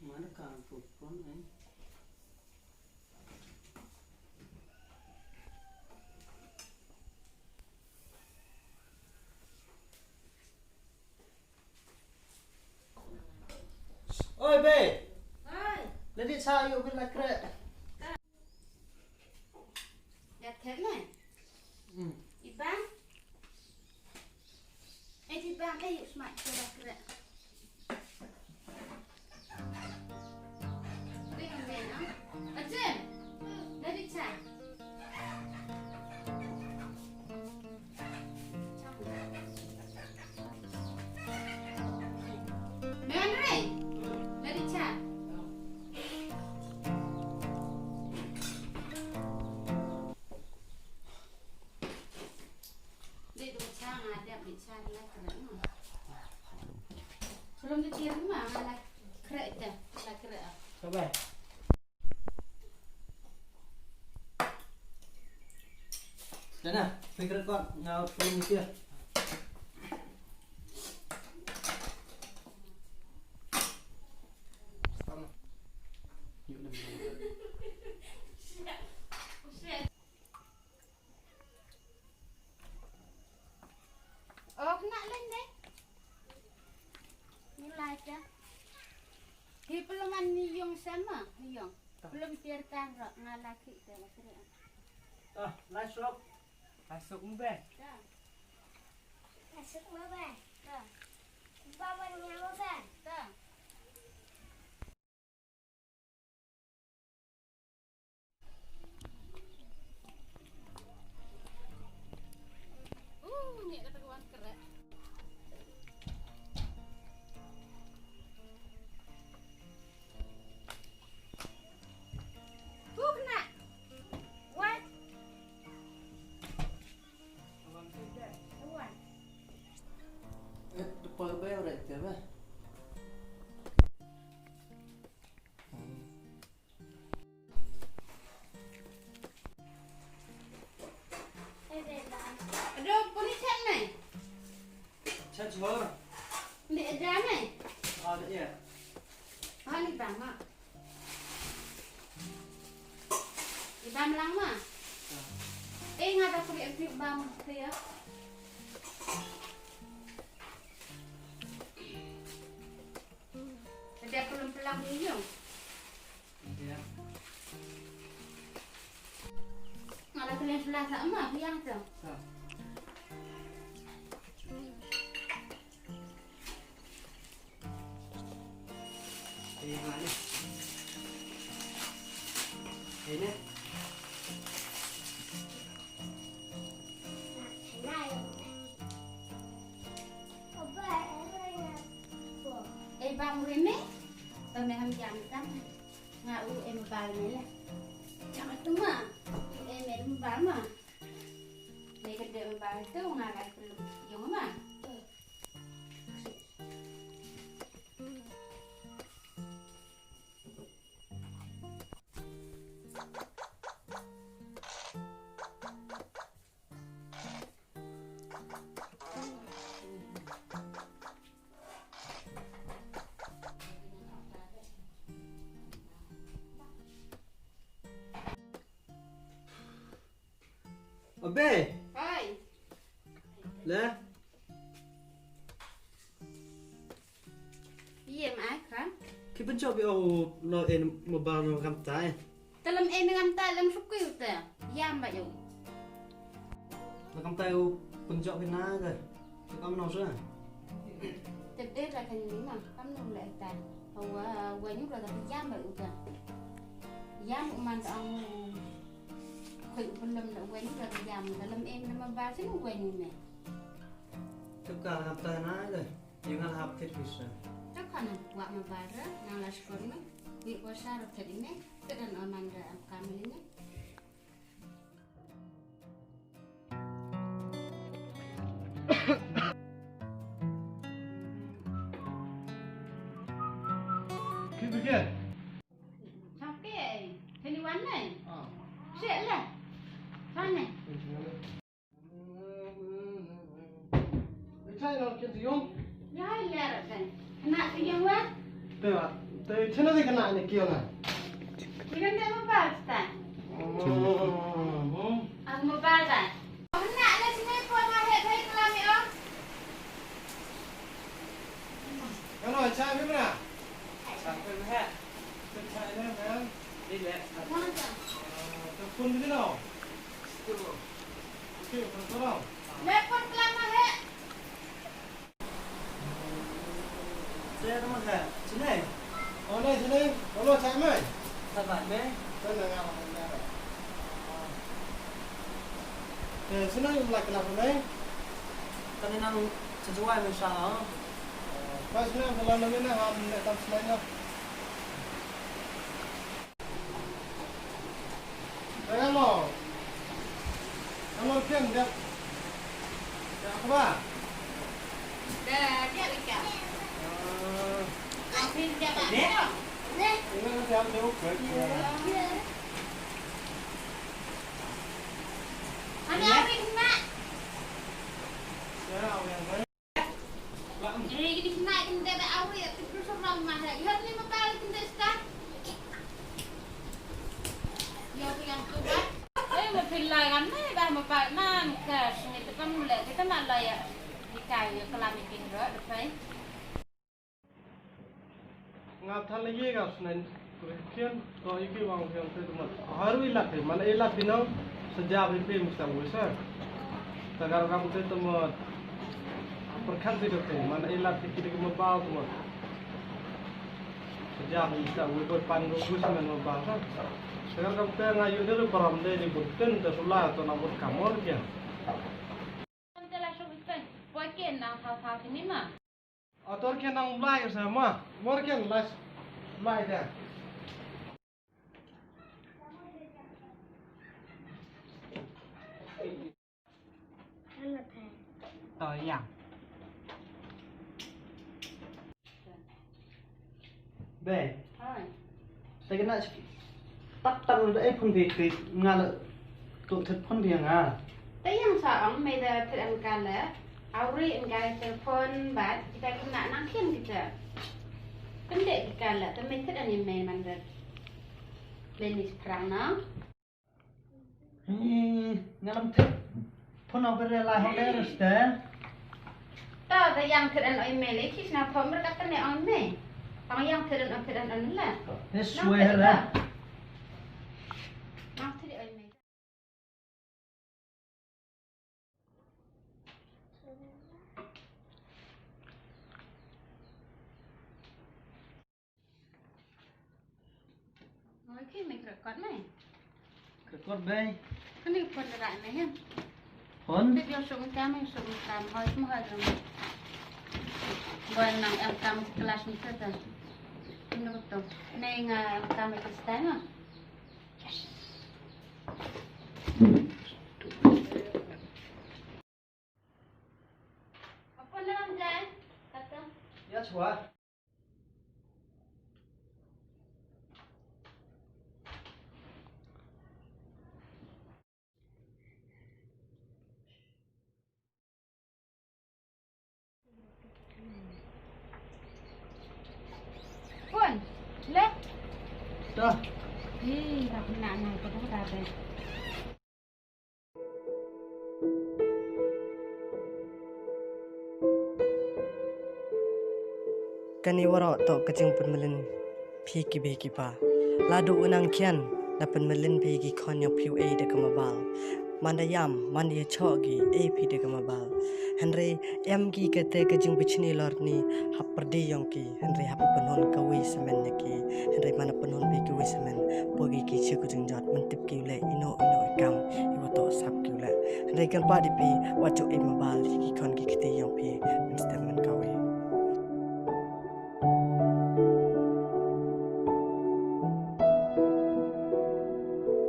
Mana kan pun Oi be. Ơi, Lady cha yuk bin lakre. đẹp thế này. Iban. Iban đây yuk smart cho đẹp keren. Đây là mẹ nó. Ajin. Lady cha. Mẹ này. Lady cha. Belum ditiru mah malah krek dah, malah krek. Coba. Dana, pikir kon ngau pelung dia. Sama. Yuk dah. Oh, kena lên đấy. Như lai cha. Thì belum iong sama, iong. Belum biarkan rak ngalaki ke lakre. Masuk. Masuk mbe. Dah. Masuk mbe. Dah. Bawa nyawa be. Dah. Ni kata kawan kerek. Kena. What? Awan. Depan be ora dia be. Ada polis chat ni. Chat jor. Ni ada ni. Ada ya. Ha ni bang mak. Ibam lang mah. Ngata kulit bam dia. Ada pelang-pelang ni yo. Ya. Ngala kulit sebelah sama yang tu. Mana? Ini. Này. Bang rene. Tao ham jam kan. Ngau em bal ni lah. Jangan tu mah. Em bal mah. Ni kedai bal tu ngalah perlu. Jom mah. Abe. Hai. Le. Iya mak kan. Kita coba lo en mobile ngam tai. Dalam ngam tai dalam suku tu. Yam ba yo. Ngam tai penjok kena ke. Kamu nau sah. Tepde lah kan ni mah. Kamu nolak ta. Hawa wanyuk lah tapi yam ba yo ta. Yam man ang khuyên phân lâm đã quen rồi dầm là lâm em năm ba chứ nó quen nè Tất cả là học tài nói rồi, nhưng là học thiết bị sao? chắc là quạt mà ba đó nào là score nó bị qua xa rồi thật nè tất cả nó mang ra cam lên nè Khi bây giờ? Sao cái thì đi quán này sẽ là thôi này Cái chai nào kia gì không? Rồi là rồi nè nãy cái gì quá Đây à? Tapi cina ni kena ni kio na. Bukan tak mobile tak? Mobile tak? Nak lah sini pun mahir saya kelam ya. Kalau cai mana? Sampai mana? Cai ni kan? Ini leh. Telepon di mana? Okey, telepon. Telepon kelam mahir. Saya nama saya. Sini. Oh ni sini. Kalau cai mai. Sabar be. Kena ngam mana? Sini mulai kenapa ni? Kami nang sesuai misal. Pas ni kalau nak ni ham nak tam selain lah. Hello. Hello Ken, dia. Apa? Dah dia dekat. Akhir dia tak. Nè. Ini nanti am dia buat. Ada apa nak? Saya awak yang mana? Ini gini nak kita ada awal ya. Terus orang mahir. Lihat ni mobile kita start. Yang tu kan? Mau pilih kan ni dah mau pakai mana cash ni tu kan mulai kita malah ya dikai kelam ikan rot depan. Ngap thal lagi ngap senin. Kian kalau iki wang yang tu teman. Haru ilat ni, mana ilat bina sejak itu mesti besar. Sekarang kamu tu teman. Perkat itu tu, mana ilat kita kembal teman. Sejak itu kita pandu gusaman membahas. Sekarang kamu tu ngayu dulu peram deh di bukten tersulah atau nak buat kamor dia. Kita langsung ikan. Buatkan nak hal-hal ini mah. Atau kian nang mulai sama, mungkin las mulai dah. Ăn là thèm. Yang. Be. Hai. Saya kena tak udah pun di ngal kau pun dia ngah. Tapi yang seorang mereka terangkan lah. Awri engkau telefon bat kita kena nakkin kita. Pendek kita lah. Tapi tidak ni memang dah. Lenis perang na. Ngalam tip pun apa rela hendak resta. Tahu tak yang terang email ini kisah apa mereka kena email. Kalau yang terang lah. Sesuai lah. Nanti dia email. Okey, make record ni. Kekor be. Kan ni pun dekat ni kan. Pun. Video sung kami, hai semua ada. Buat nang yang kami kelas ni kita. Ini betul. Ni kami ke setengah. Apa nama Jan? Kata. Ya cua. Pun. Le. Dah. Tak nak kita dah ada. Kani wara tok kecing Pynmlien phiki beki pa ladu unang kian na Pynmlien phiki khon yo phiu e de kamabal mandayam mandi chogi e phi de kamabal henry em ki kete kecing bichni lorni haperdi yong ki henry hap penon kawi semen ki henry mana penon bi kawi semen pogi ki chiku jing jot mentip ki le ino kam iwo to sap ki le henry kan pa di pi wacho e mabal ki khon ki